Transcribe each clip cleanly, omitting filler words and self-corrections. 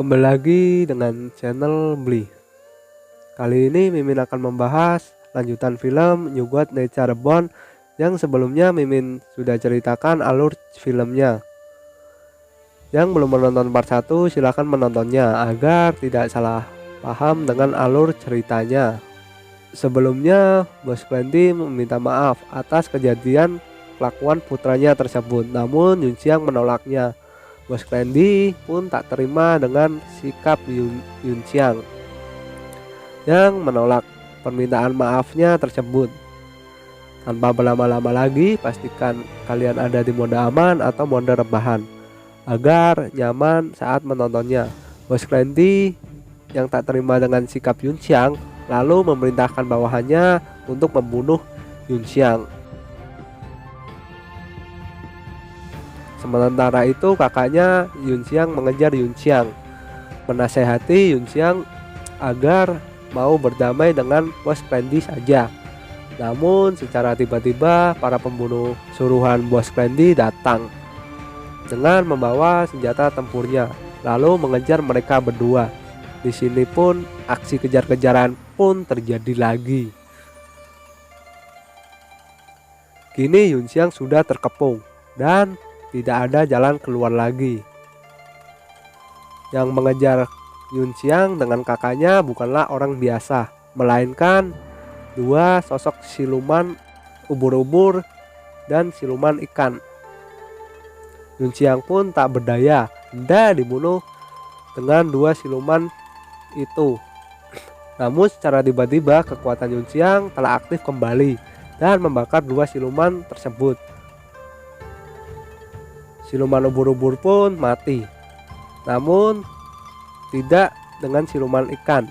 Kembali lagi dengan channel Bli. Kali ini Mimin akan membahas lanjutan film New God Necha Reborn yang sebelumnya Mimin sudah ceritakan alur filmnya. Yang belum menonton part 1 silahkan menontonnya agar tidak salah paham dengan alur ceritanya. Sebelumnya Bos Clancy meminta maaf atas kejadian kelakuan putranya tersebut, namun Yun Xiang menolaknya. Bos Clancy pun tak terima dengan sikap Yun Xiang yang menolak permintaan maafnya tersebut. Tanpa berlama-lama lagi, pastikan kalian ada di mode aman atau mode rebahan agar nyaman saat menontonnya. Bos Clancy yang tak terima dengan sikap Yun Xiang lalu memerintahkan bawahannya untuk membunuh Yun Xiang. Sementara itu kakaknya Yun Xiang mengejar Yun Xiang, menasehati Yun Xiang agar mau berdamai dengan Bos Clancy saja. Namun secara tiba-tiba para pembunuh suruhan Bos Clancy datang dengan membawa senjata tempurnya, lalu mengejar mereka berdua. Di sini pun aksi kejar-kejaran pun terjadi lagi. Kini Yun Xiang sudah terkepung dan tidak ada jalan keluar lagi. Yang mengejar Yun Xiang dengan kakaknya bukanlah orang biasa, melainkan dua sosok siluman ubur-ubur dan siluman ikan. Yun Xiang pun tak berdaya, hendak dibunuh dengan dua siluman itu. Namun secara tiba-tiba kekuatan Yun Xiang telah aktif kembali dan membakar dua siluman tersebut. Siluman ubur-ubur pun mati, namun tidak dengan siluman ikan.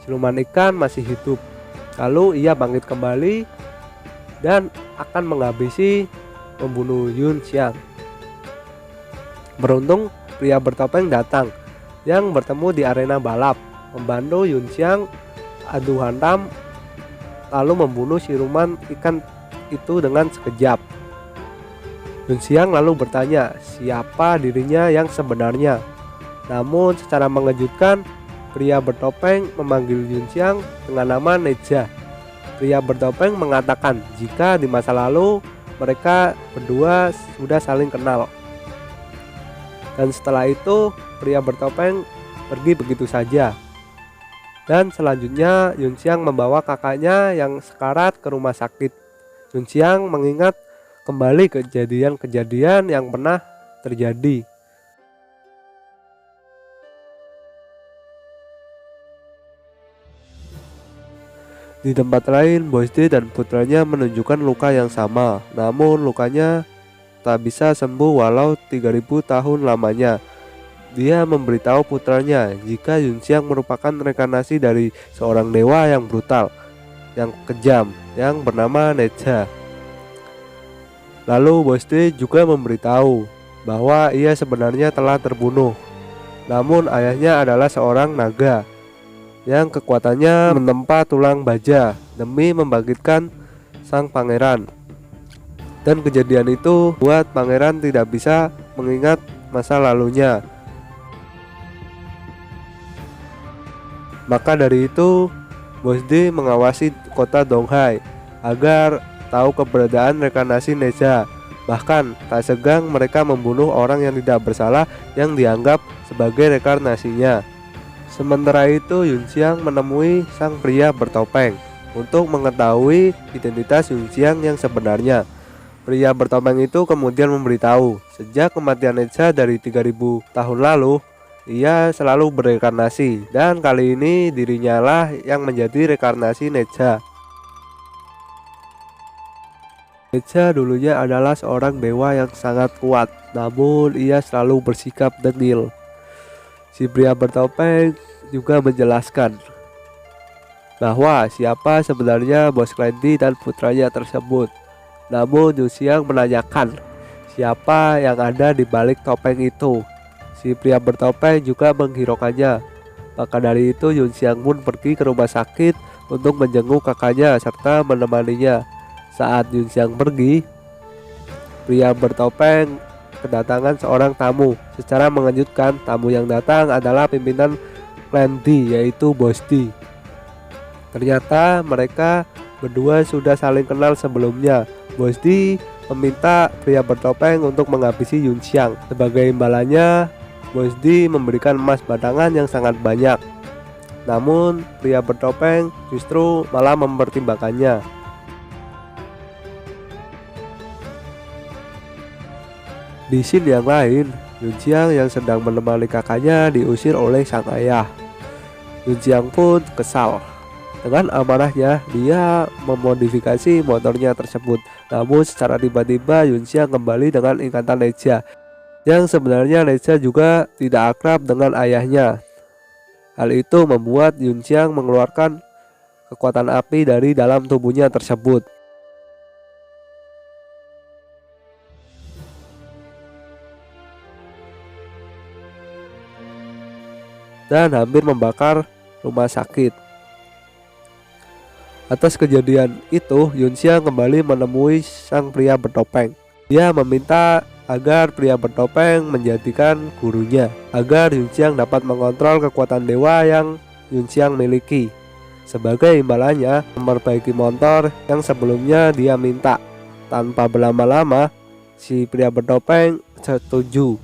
Siluman ikan masih hidup. Lalu ia bangkit kembali dan akan menghabisi membunuh Yun Xiang. Beruntung pria bertopeng datang yang bertemu di arena balap, membantu Yun Xiang adu hantam lalu membunuh siluman ikan itu dengan sekejap. Yun Xiang lalu bertanya siapa dirinya yang sebenarnya. Namun secara mengejutkan, pria bertopeng memanggil Yun Xiang dengan nama Necha. Pria bertopeng mengatakan jika di masa lalu mereka berdua sudah saling kenal. Dan setelah itu pria bertopeng pergi begitu saja. Dan selanjutnya Yun Xiang membawa kakaknya yang sekarat ke rumah sakit. Yun Xiang mengingat kembali kejadian-kejadian yang pernah terjadi. Di tempat lain, Bos D dan putranya menunjukkan luka yang sama, namun lukanya tak bisa sembuh walau 3000 tahun lamanya. Dia memberitahu putranya jika Yun Xiang merupakan reinkarnasi dari seorang dewa yang brutal, yang kejam, yang bernama Necha. Lalu Bos D juga memberitahu bahwa ia sebenarnya telah terbunuh, namun ayahnya adalah seorang naga yang kekuatannya menempa tulang baja demi membangkitkan sang pangeran. Dan kejadian itu buat pangeran tidak bisa mengingat masa lalunya. Maka dari itu Bos D mengawasi kota Donghai agar tahu keberadaan reinkarnasi Necha. Bahkan tak segan mereka membunuh orang yang tidak bersalah yang dianggap sebagai reinkarnasinya. Sementara itu Yun Xiang menemui sang pria bertopeng untuk mengetahui identitas Yun Xiang yang sebenarnya. Pria bertopeng itu kemudian memberitahu sejak kematian Necha dari 3000 tahun lalu, ia selalu bereinkarnasi dan kali ini dirinya lah yang menjadi reinkarnasi Necha. Necha dulunya adalah seorang dewa yang sangat kuat, namun ia selalu bersikap dengil. Si pria bertopeng juga menjelaskan bahwa siapa sebenarnya Bos Clancy dan putranya tersebut. Namun Yun Xiang menanyakan siapa yang ada di balik topeng itu. Si pria bertopeng juga menghiraukannya. Maka dari itu Yun Xiang pun pergi ke rumah sakit untuk menjenguk kakaknya serta menemaninya. Saat Yun Xiang pergi, pria bertopeng kedatangan seorang tamu. Secara mengejutkan, tamu yang datang adalah pimpinan klan D, yaitu Bos D. Ternyata mereka berdua sudah saling kenal sebelumnya. Bos D meminta pria bertopeng untuk menghabisi Yun Xiang. Sebagai imbalannya, Bos D memberikan emas batangan yang sangat banyak. Namun pria bertopeng justru malah mempertimbangkannya. Di scene yang lain, Yun Xiang yang sedang menemani kakaknya diusir oleh sang ayah. Yun Xiang pun kesal. Dengan amarahnya, dia memodifikasi motornya tersebut. Namun secara tiba-tiba Yun Xiang kembali dengan ikatan Neja, yang sebenarnya Neja juga tidak akrab dengan ayahnya. Hal itu membuat Yun Xiang mengeluarkan kekuatan api dari dalam tubuhnya tersebut. Dan hampir membakar rumah sakit. Atas kejadian itu, Yun Xiang kembali menemui sang pria bertopeng. Dia meminta agar pria bertopeng menjadikan gurunya, agar Yun Xiang dapat mengontrol kekuatan dewa yang Yun Xiang miliki. Sebagai imbalannya, memperbaiki motor yang sebelumnya dia minta. Tanpa berlama-lama, si pria bertopeng setuju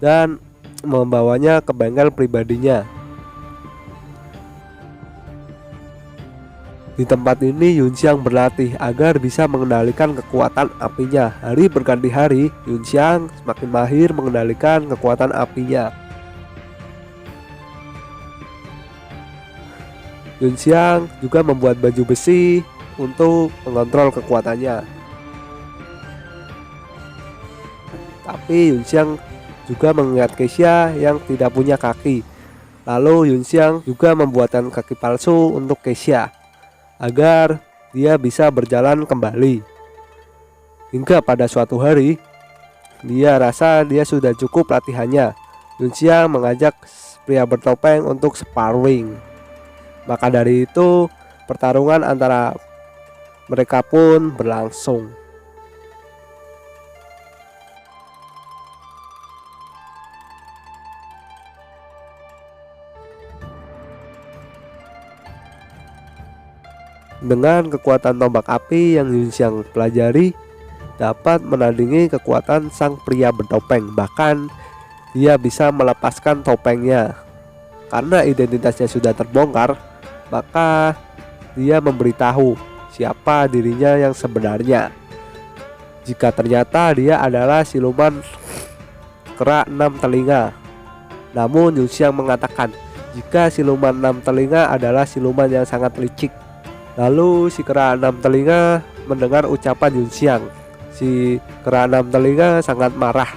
dan membawanya ke bengkel pribadinya. Di tempat ini Yun Xiang berlatih agar bisa mengendalikan kekuatan apinya. Hari berganti hari, Yun Xiang semakin mahir mengendalikan kekuatan apinya. Yun Xiang juga membuat baju besi untuk mengontrol kekuatannya. Tapi Yun Xiang juga mengingat Keisha yang tidak punya kaki. Lalu Yun Xiang juga membuatkan kaki palsu untuk Keisha agar dia bisa berjalan kembali. Hingga pada suatu hari, dia rasa dia sudah cukup latihannya. Yun Xiang mengajak pria bertopeng untuk sparring. Maka dari itu, pertarungan antara mereka pun berlangsung. Dengan kekuatan tombak api yang Yun Xiang pelajari, dapat menandingi kekuatan sang pria bertopeng. Bahkan dia bisa melepaskan topengnya. Karena identitasnya sudah terbongkar, maka dia memberitahu siapa dirinya yang sebenarnya. Jika ternyata dia adalah siluman kera 6 telinga. Namun Yun Xiang mengatakan jika siluman 6 telinga adalah siluman yang sangat licik. Lalu si kera 6 telinga mendengar ucapan Yun Xiang. Si kera 6 telinga sangat marah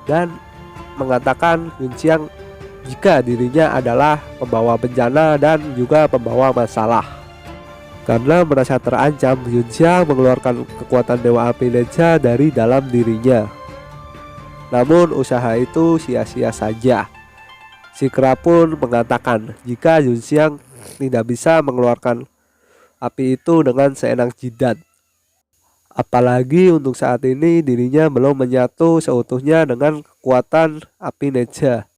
dan mengatakan Yun Xiang jika dirinya adalah pembawa bencana dan juga pembawa masalah. Karena merasa terancam, Yun Xiang mengeluarkan kekuatan Dewa Api Neja dari dalam dirinya. Namun usaha itu sia-sia saja. Si kera pun mengatakan jika Yun Xiang tidak bisa mengeluarkan api itu dengan seenak jidat. Apalagi untuk saat ini dirinya belum menyatu seutuhnya dengan kekuatan api Neja.